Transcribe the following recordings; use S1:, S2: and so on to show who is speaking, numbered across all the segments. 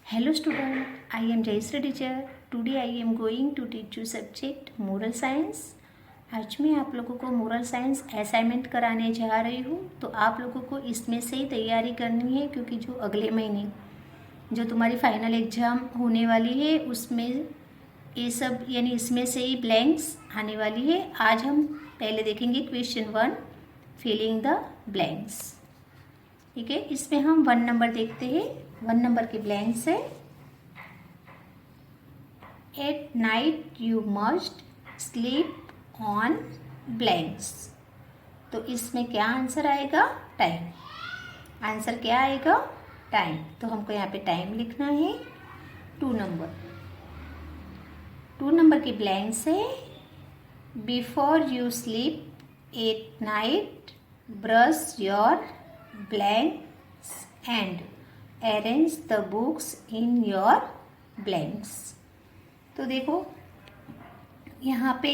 S1: Hello student, I am Jayashree teacher. Today I am going to teach you subject moral science. आज मैं आप लोगों को moral science assignment कराने जा रही हूँ। तो आप लोगों को इसमें से ही तैयारी करनी है, क्योंकि जो अगले महीने जो तुम्हारी फाइनल एग्ज़ाम होने वाली है उसमें ये सब यानी इसमें से ही ब्लैंक्स आने वाली है। आज हम पहले देखेंगे क्वेश्चन 1, फिलिंग द ब्लैंक्स। ठीक है, इसमें हम 1 नंबर देखते हैं। 1 नंबर के ब्लैंक्स है, at night you must sleep on blanks. तो इसमें क्या आंसर आएगा? टाइम। आंसर क्या आएगा? टाइम। तो हमको यहाँ पे टाइम लिखना है। 2 नंबर के ब्लैंक्स है, before you sleep at night brush your blanks and arrange the books in your blanks। तो देखो यहाँ पे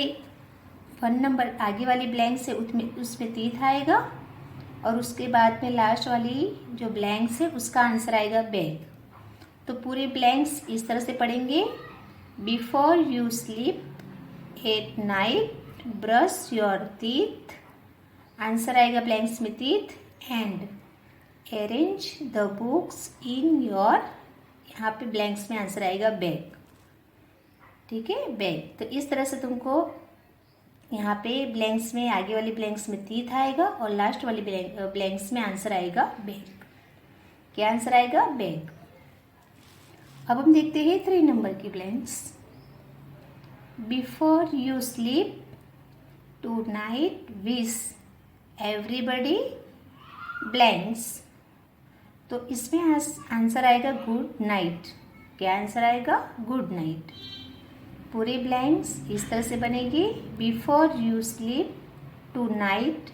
S1: 1 नंबर आगे वाली ब्लैंक्स है उसमें तीत आएगा, और उसके बाद में लास्ट वाली जो ब्लैंक्स है उसका आंसर आएगा बैग। तो पूरे ब्लैंक्स इस तरह से पढ़ेंगे, before you sleep at night brush your teeth, answer आएगा ब्लैंक्स में teeth, and arrange the books in your, यहाँ पे ब्लैंक्स में आंसर आएगा बैग। ठीक है, बैग। तो इस तरह से तुमको यहाँ पे ब्लैंक्स में आगे वाली ब्लैंक्स में तीत आएगा और लास्ट वाली ब्लैंक्स में आंसर आएगा बैग। क्या आंसर आएगा? बैग। अब हम देखते हैं 3 नंबर की blanks, before you sleep tonight wish everybody blanks. तो इसमें आंसर आएगा गुड नाइट। क्या आंसर आएगा? Good night. पूरे ब्लैंक्स इस तरह से बनेगी, before you sleep tonight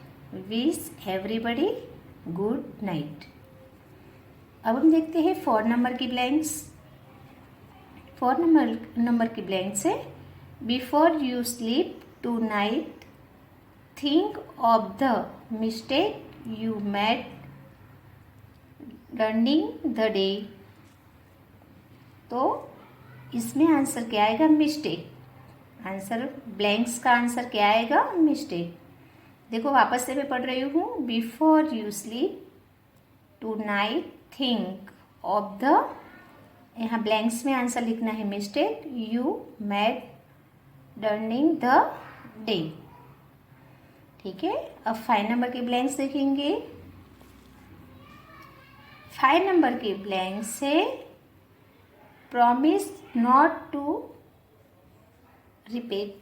S1: wish everybody good night. अब हम देखते हैं 4 नंबर की ब्लैंक्स। 4 नंबर की ब्लैंक्स है, before you sleep tonight think of the mistake you made during the day। तो इसमें आंसर क्या आएगा? मिस्टेक। आंसर ब्लैंक्स का आंसर क्या आएगा? मिस्टेक। देखो वापस से मैं पढ़ रही हूँ, before you sleep tonight think of the, यहाँ ब्लैंक्स में आंसर लिखना है mistake you made during the day. ठीक है, अब 5 नंबर के ब्लैंक्स देखेंगे। 5 नंबर के ब्लैंक्स से promise not to repeat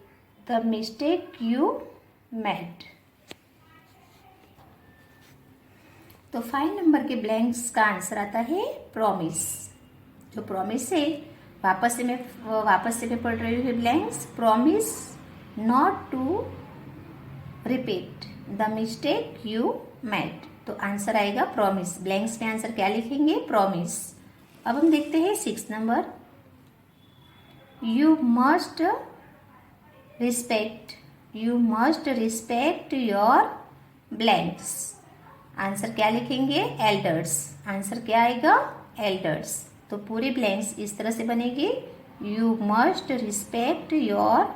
S1: the mistake you made. तो 5 नंबर के ब्लैंक्स का आंसर आता है प्रॉमिस। जो प्रॉमिस है, वापस से मैं पढ़ रही हूँ blanks, promise not to repeat the mistake you made. तो आंसर आएगा प्रॉमिस। ब्लैंक्स में आंसर क्या लिखेंगे? प्रॉमिस। अब हम देखते हैं 6 number, you must respect your blanks. Answer क्या लिखेंगे? एल्डर्स। आंसर क्या आएगा? एल्डर्स। तो पूरे ब्लैंक्स इस तरह से बनेगी, you must respect your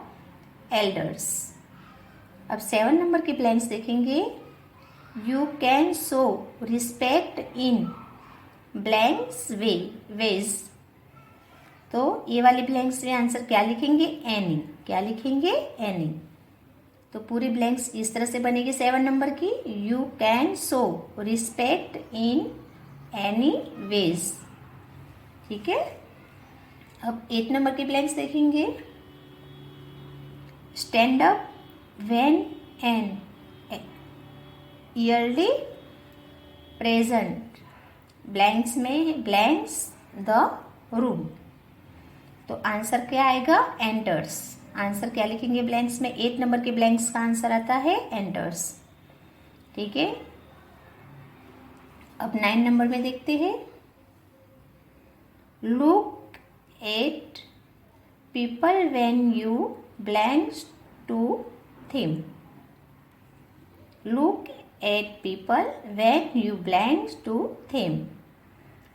S1: elders. अब 7 नंबर के ब्लैंक्स देखेंगे, you can show respect in blanks ways. तो ये वाले ब्लैंक्स में आंसर क्या लिखेंगे? एनी। क्या लिखेंगे? एनी। तो पूरी ब्लैंक्स इस तरह से बनेगी 7 नंबर की, you can show respect in any ways. ठीक है, अब 8 नंबर के ब्लैंक्स देखेंगे, stand up when an yearly present, blanks में ब्लैंक्स द रूम। तो आंसर क्या आएगा? एंटर्स। आंसर क्या लिखेंगे ब्लैंक्स में? 8 नंबर के ब्लैंक्स का आंसर आता है एंटर्स। ठीक है, अब 9 नंबर में देखते हैं, look at people when you blanks to theme। Look at people when you blank to theme।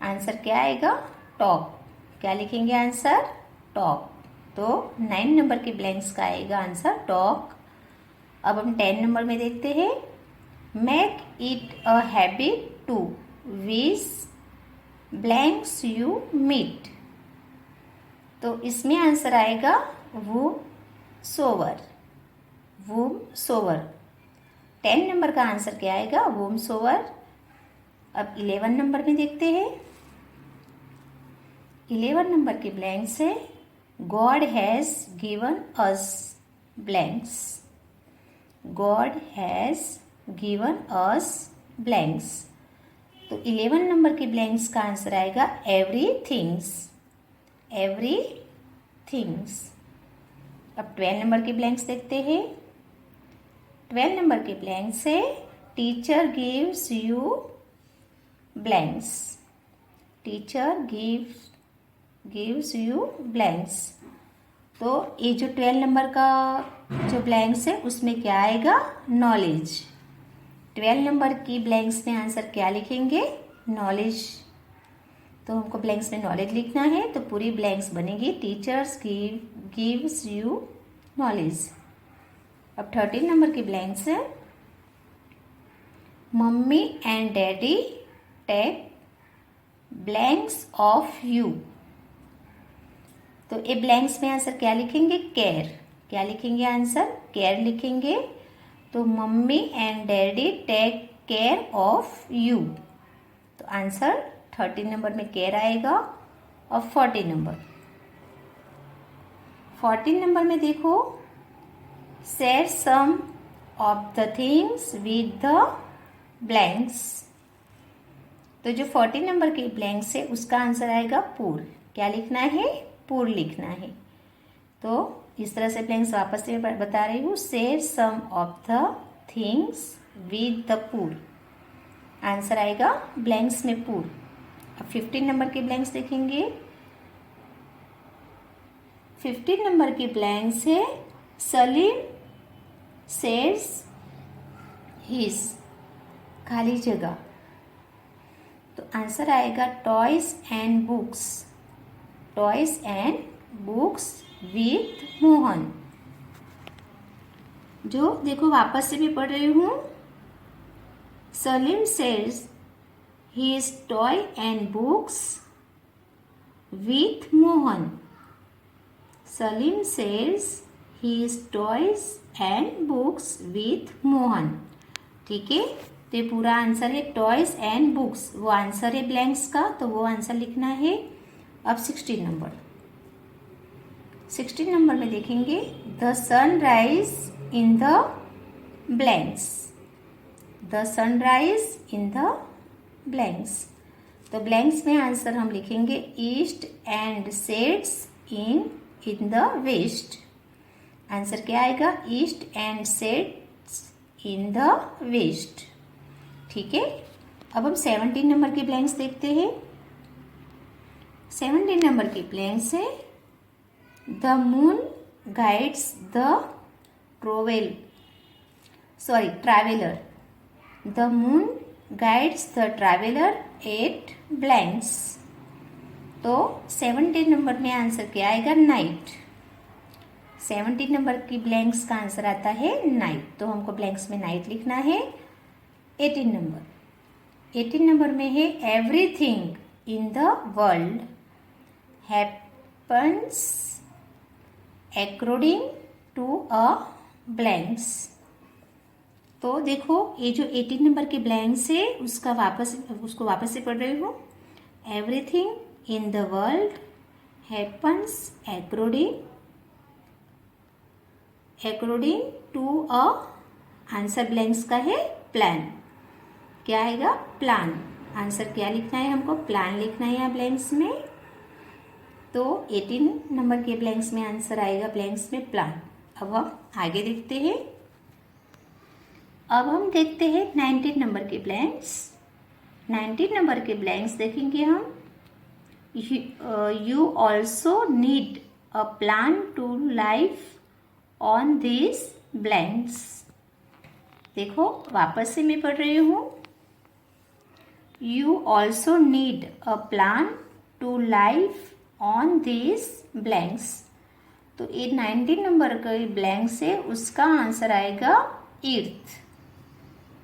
S1: Answer क्या आएगा? टॉक। क्या लिखेंगे आंसर? टॉक। तो 9 नंबर के ब्लैंक्स का आएगा आंसर टॉक। अब हम 10 नंबर में देखते हैं। Make it a habit to wish blanks you meet. तो इसमें आंसर आएगा whomsoever. Whomsoever. 10 number का आंसर क्या आएगा? Whomsoever. अब 11 नंबर में देखते हैं। 11 नंबर के ब्लैंक्स है God has given us blanks. God has given us blanks. तो 11 नंबर के ब्लैंक्स का आंसर आएगा एवरी थिंग्स। Every things. अब 12 नंबर के ब्लैंक्स देखते हैं। 12 नंबर के ब्लैंक्स है teacher gives you blanks. Teacher gives you blanks. तो ये जो 12 नंबर का जो ब्लैंक्स है उसमें क्या आएगा? नॉलेज। 12 नंबर की ब्लैंक्स में आंसर क्या लिखेंगे? नॉलेज। तो हमको ब्लैंक्स में नॉलेज लिखना है, तो पूरी ब्लैंक्स बनेगी टीचर्स गिव्स यू नॉलेज। अब 13 नंबर की ब्लैंक्स है mummy and daddy take blanks of you. तो ये ब्लैंक्स में आंसर क्या लिखेंगे? केयर। क्या लिखेंगे आंसर? केयर लिखेंगे। तो mummy and daddy take care of you. तो आंसर 13 नंबर में केयर आएगा। और 14 नंबर में देखो share some of the things with the blanks. तो जो 14 नंबर के ब्लैंक्स है उसका आंसर आएगा पूर। क्या लिखना है? पूर लिखना है। तो इस तरह से ब्लैंक्स वापस से बता रही हूँ। Share some of the things with the poor. Answer आएगा ब्लैंक्स में पूर। अब 15 नंबर के ब्लैंक्स देखेंगे। 15 नंबर के ब्लैंक्स है सलीम शेयर्स हिज। खाली जगह। तो आंसर आएगा toys and books. Toys and books with Mohan. जो देखो वापस से भी पढ़ रही हूँ। Salim shares his toy and books with Mohan. Salim shares his toys and books with Mohan. ठीक है, तो ये पूरा आंसर है टॉयज एंड बुक्स। वो आंसर है ब्लैंक्स का, तो वो आंसर लिखना है। अब 16 नंबर में देखेंगे the sun rise in the blanks. The sun rise in the blanks. तो ब्लैंक्स में आंसर हम लिखेंगे east and sets in the west. Answer क्या आएगा? East and sets in the west. ठीक है, अब हम 17 नंबर के ब्लैंक्स देखते हैं। 17 नंबर के ब्लैंक्स है the moon guides the traveller. The moon guides the traveller at blanks. तो 17 नंबर में आंसर क्या आएगा? नाइट। 17 नंबर की ब्लैंक्स का आंसर आता है नाइट, तो हमको ब्लैंक्स में नाइट लिखना है। 18 नंबर में है everything in the world happens according to a blanks. तो देखो ये जो 18 नंबर के ब्लैंक्स है उसको वापस से पढ़ रही हूँ। Everything in the world happens according to a. Answer blanks का है प्लान। क्या आएगा? प्लान। आंसर क्या लिखना है हमको? प्लान लिखना है यहाँ ब्लैंक्स में। तो 18 नंबर के ब्लैंक्स में आंसर आएगा ब्लैंक्स में प्लान। अब हम आगे देखते हैं। अब हम देखते हैं 19 नंबर के ब्लैंक्स। 19 नंबर के ब्लैंक्स देखेंगे हम। You also need a plan to life on this blanks. देखो वापस से मैं पढ़ रही हूँ। You also need a plan to life on this blanks. तो ये 19 नंबर का ब्लैंक्स है, उसका आंसर आएगा ईर्थ।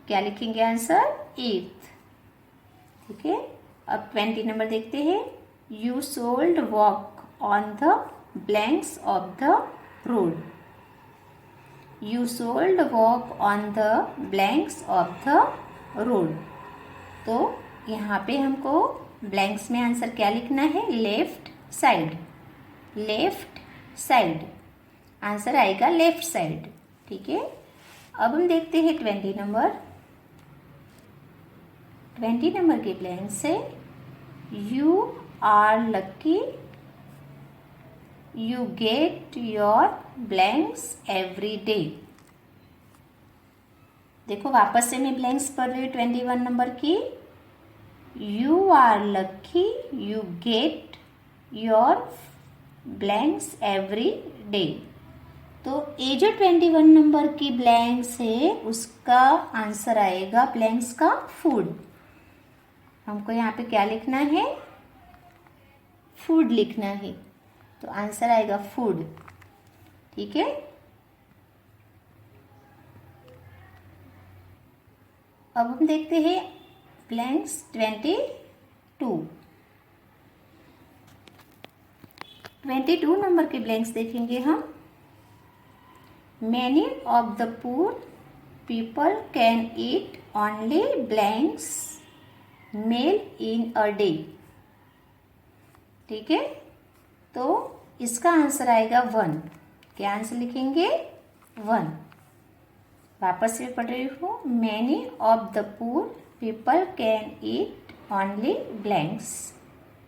S1: क्या लिखेंगे आंसर? ईर्थ। ठीक है, अब 20 नंबर देखते हैं। You sold walk on the blanks of the road. You sold walk on the blanks of the road. तो यहाँ पे हमको ब्लैंक्स में आंसर क्या लिखना है? Left side. Left side answer आएगा लेफ्ट साइड। ठीक है, अब हम देखते हैं 20 नंबर। 20 नंबर के ब्लैंक से you are lucky you get your blanks every day. देखो वापस से मैं ब्लैंक्स पढ़ रही हूँ 21 नंबर की। You are lucky you get your blanks every day. तो ये जो 21 नंबर की ब्लैंक्स है उसका आंसर आएगा ब्लैंक्स का फूड। हमको यहाँ पे क्या लिखना है? फूड लिखना है, तो आंसर आएगा फूड। ठीक है, अब हम देखते हैं ब्लैंक्स 22 नंबर के ब्लैंक्स देखेंगे हम। Many of the poor people can eat only blanks meal in a day. ठीक है, तो इसका आंसर आएगा 1। क्या आंसर लिखेंगे? 1। वापस से पढ़ रही हूँ। Many of the poor people can eat only blanks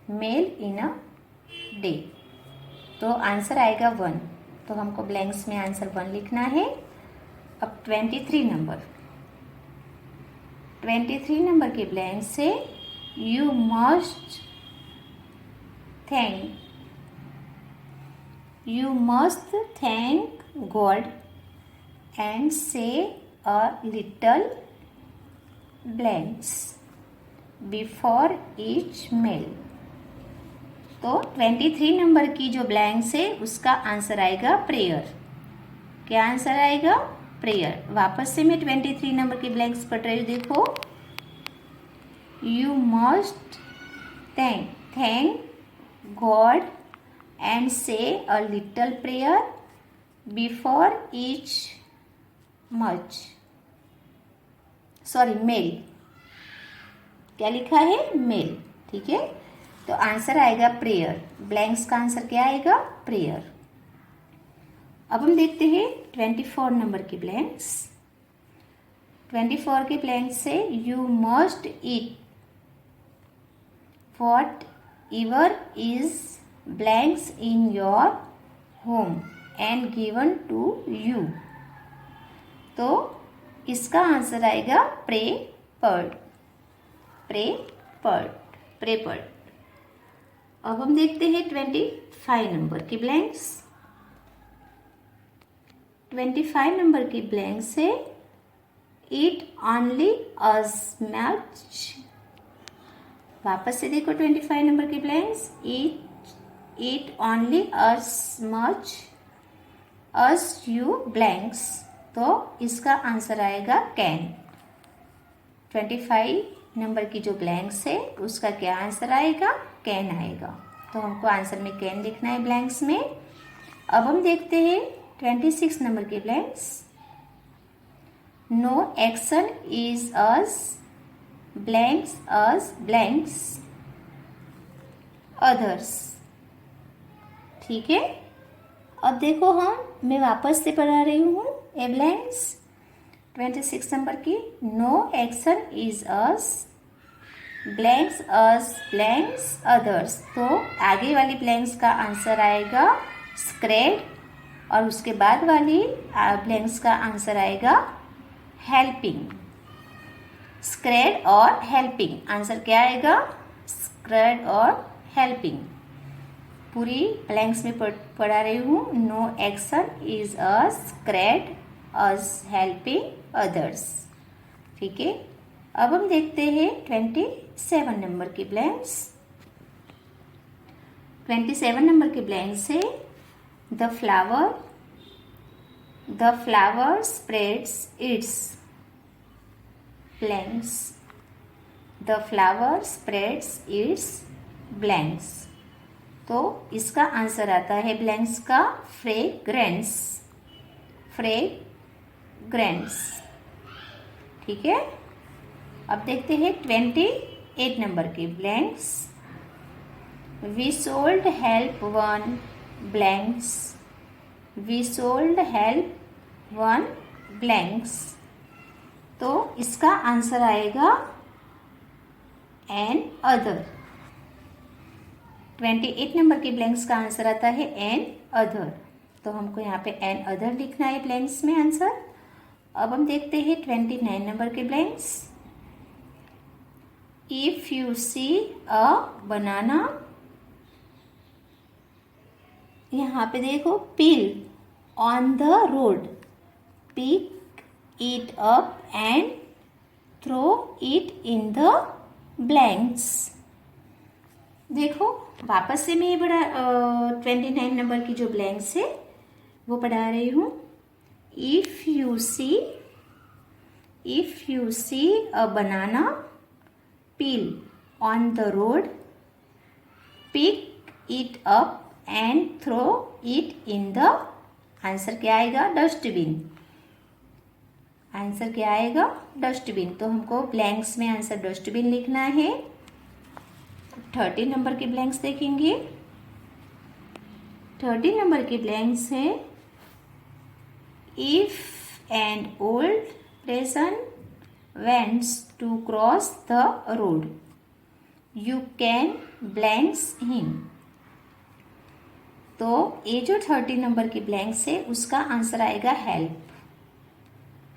S1: meal in a day. तो आंसर आएगा 1। तो हमको ब्लैंक्स में आंसर 1 लिखना है। अब 23 नंबर। 23 नंबर के ब्लैंक से you must thank God and say a little blanks before each meal. तो 23 नंबर की जो ब्लैंक्स है उसका आंसर आएगा प्रेयर। क्या आंसर आएगा? प्रेयर। वापस से मैं 23 नंबर की ब्लैंक्स पढ़ रही हूँ। देखो, you must thank God and say a little prayer before each meal. क्या लिखा है? मेल। ठीक है, तो आंसर आएगा प्रेयर। ब्लैंक्स का आंसर क्या आएगा? प्रेयर। अब हम देखते हैं 24 नंबर की ब्लैंक्स। 24 के ब्लैंक्स से you must eat whatever is blanks in your home and given to you. तो इसका आंसर आएगा प्रेपर्ड। अब हम देखते हैं 25 नंबर की ब्लैंक्स। 25 नंबर की ब्लैंक से ईट ओनली अज मच। वापस से देखो 25 नंबर की blanks. Eat only as much as you blanks. तो इसका आंसर आएगा कैन। 25 नंबर की जो ब्लैंक्स है उसका क्या आंसर आएगा? कैन आएगा। तो हमको आंसर में कैन लिखना है ब्लैंक्स में। अब हम देखते हैं 26 नंबर के blanks. No action is as blanks others. ठीक है, अब देखो मैं वापस से पढ़ा रही हूँ ए ब्लैंक्स 26 नंबर की। No action is as blanks others. तो आगे वाली ब्लैंक्स का आंसर आएगा स्क्रेड और उसके बाद वाली ब्लैंक्स का आंसर आएगा हेल्पिंग। स्क्रेड और हेल्पिंग आंसर क्या आएगा? स्क्रेड और हेल्पिंग। पूरी ब्लैंक्स में पढ़ा रही हूँ। No action is a sacred as helping others. ठीक है, अब हम देखते हैं 27 नंबर की ब्लैंक्स। 27 नंबर के ब्लैंक से the flower spreads its blanks, the flower spreads its blanks. तो इसका आंसर आता है ब्लैंक्स का फ्रेग्रेंस, फ्रेग्रेंस। ठीक है, अब देखते हैं 28 नंबर के blanks. We should help one blanks, we should help one blanks. तो इसका आंसर आएगा एन अदर। 28 नंबर के ब्लैंक्स का आंसर आता है एन अदर। तो हमको यहाँ पे एन अदर लिखना है ब्लैंक्स में आंसर। अब हम देखते हैं 29 नंबर के blanks. If you see a banana, यहाँ पे देखो peel on the road, pick it up and throw it in the blanks. देखो वापस से मैं ये 29 नंबर की जो ब्लैंक्स है वो पढ़ा रही हूँ। If you see a banana peel on the road, pick it up and throw it in the, answer क्या आएगा डस्टबिन, आंसर क्या आएगा डस्टबिन। तो हमको ब्लैंक्स में आंसर डस्टबिन लिखना है। 30 नंबर के ब्लैंक्स देखेंगे। 30 नंबर के ब्लैंक्स है if an old person wants to cross the road, you can blanks him। तो ये जो 30 नंबर की ब्लैंक्स है उसका आंसर आएगा हेल्प।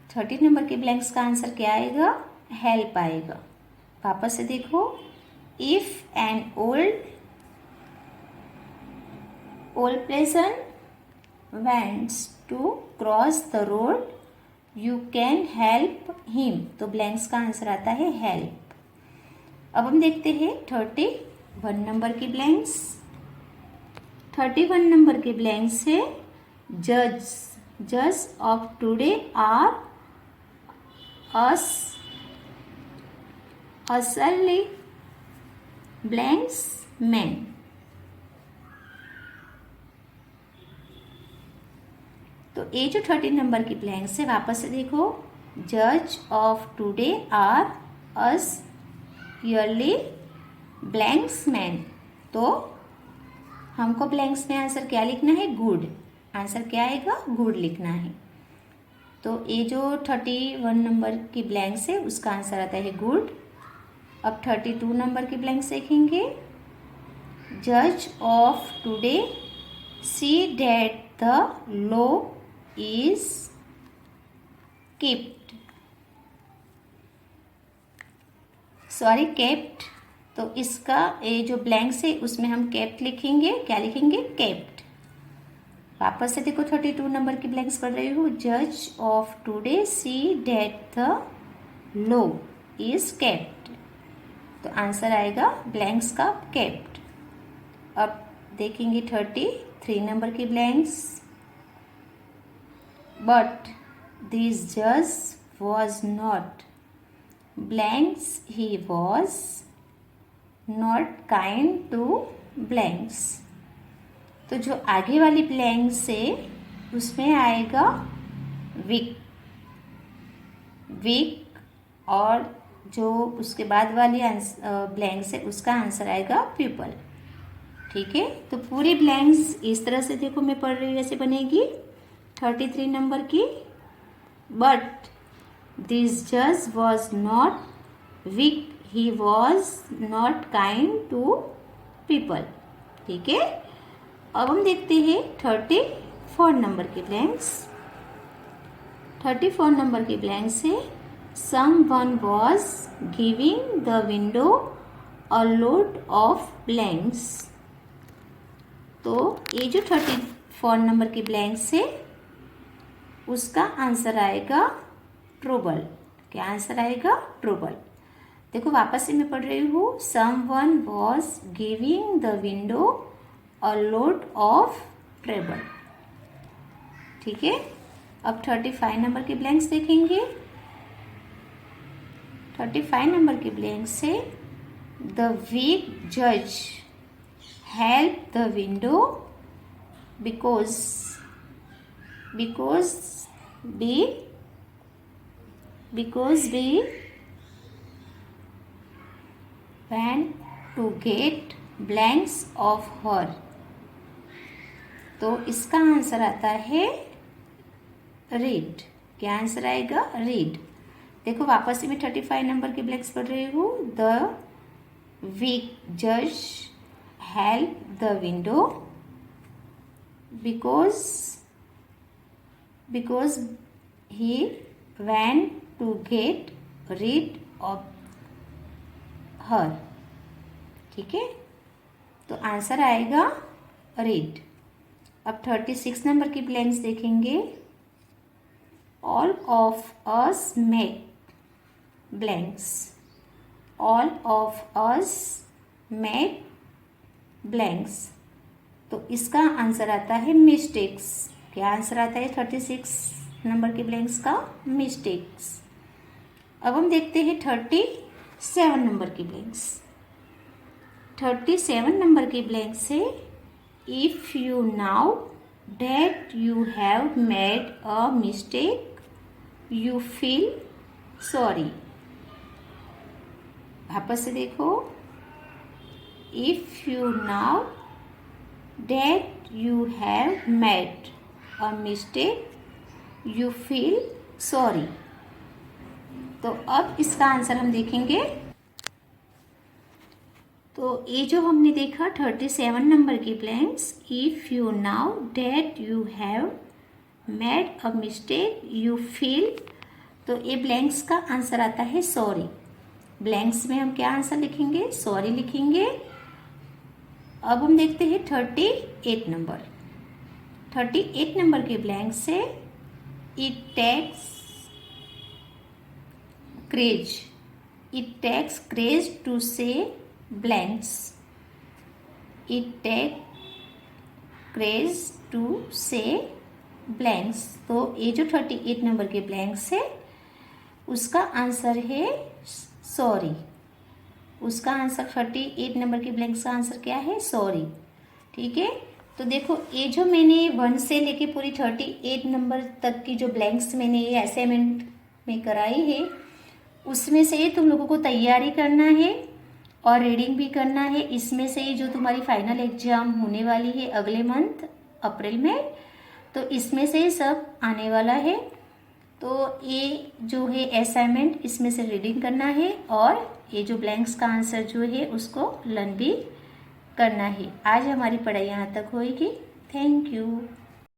S1: 30 नंबर के ब्लैंक्स का आंसर क्या आएगा हेल्प आएगा। वापस से देखो, if an old person wants to cross the road, you can help him. तो ब्लैंक्स का आंसर आता है हेल्प। अब हम देखते हैं 31 नंबर की ब्लैंक्स। 31 नंबर के ब्लैंक्स है जज ऑफ टुडे आर असली ब्लैंक्स मैन। तो ये जो 30 नंबर की ब्लैंक्स है वापस से देखो, जज of today are as early blanks man. तो हमको ब्लैंक्स में आंसर क्या लिखना है गुड, आंसर क्या आएगा गुड लिखना है। तो ये जो 31 नंबर की ब्लैंक्स है उसका आंसर आता है गुड। अब 32 नंबर की ब्लैंक्स देखेंगे। जज of today see that the low is kept, sorry kept. तो इसका ये जो ब्लैंक्स है उसमें हम केप्ट लिखेंगे। क्या लिखेंगे केप्ट। वापस से देखो 32 नंबर की ब्लैंक्स पढ़ रही हूँ। जज of today see that the low is kept. तो आंसर आएगा ब्लैंक्स का केप्ट। अब देखेंगे 33 नंबर की blanks. But this judge was not blanks, he was not kind to blanks। तो जो आगे वाली ब्लैंक्स है उसमें आएगा वीक, और जो उसके बाद वाली ब्लैंक्स है उसका आंसर आएगा पीपल। ठीक है, तो पूरी ब्लैंक्स इस तरह से देखो मैं पढ़ रही हूँ ऐसे बनेगी। 33 नंबर की, बट दिस जज was not weak, he was not kind to people. ठीक है, अब हम देखते हैं 34 नंबर की ब्लैंक्स। 34 नंबर की ब्लैंक्स है someone was giving the window a load of blanks. तो ये जो 34 नंबर की ब्लैंक्स है उसका आंसर आएगा ट्रूबल। क्या आंसर आएगा ट्रूबल। देखो वापस से मैं पढ़ रही हूँ। Someone was giving the window a load of trouble। ठीक है, अब 35 नंबर के ब्लैंक्स देखेंगे। 35 नंबर के ब्लैंक से द वीक जज help the window because we went to get blanks of her। तो इसका आंसर आता है रीड। क्या आंसर आएगा? रीड। देखो वापस से मैं 35 नंबर के ब्लैंक्स पढ़ रही हूँ। द वीक जज help the window because he went to get rid of her। ठीक है, तो आंसर आएगा रीड। अब 36 नंबर की ब्लैंक्स देखेंगे। All of us make blanks. All of us make blanks. तो इसका आंसर आता है मिस्टेक्स। क्या आंसर आता है 36 नंबर के ब्लैंक्स का? मिस्टेक्स। अब हम देखते हैं 37 नंबर की ब्लैंक्स। 37 नंबर के ब्लैंक से if you now that you have made a mistake you feel sorry. वापस से देखो। If you now that you have made a mistake you feel sorry. तो अब इसका आंसर हम देखेंगे। तो ये जो हमने देखा 37 नंबर की blanks, if you now that you have made a mistake you feel, तो ये ब्लैंक्स का आंसर आता है सॉरी। ब्लैंक्स में हम क्या आंसर लिखेंगे? सॉरी लिखेंगे। अब हम देखते हैं 38 नंबर। 38 नंबर के ब्लैंक से इट टेक्स क्रेज टू से blanks। It take craze to say blanks। तो ये जो 38 नंबर के ब्लैंक्स है उसका आंसर है सॉरी। उसका आंसर 38 नंबर के ब्लैंक्स का आंसर क्या है? सॉरी। ठीक है, तो देखो ये जो मैंने 1 से लेके पूरी 38 नंबर तक की जो ब्लैंक्स मैंने ये असाइनमेंट में कराई है उसमें से तुम लोगों को तैयारी करना है और रीडिंग भी करना है। इसमें से जो तुम्हारी फाइनल एग्जाम होने वाली है अगले मंथ अप्रैल में, तो इसमें से सब आने वाला है। तो ये जो है असाइनमेंट इसमें से रीडिंग करना है और ये जो ब्लैंक्स का आंसर जो है उसको लर्न भी करना है। आज हमारी पढ़ाई यहाँ तक होएगी। Thank you.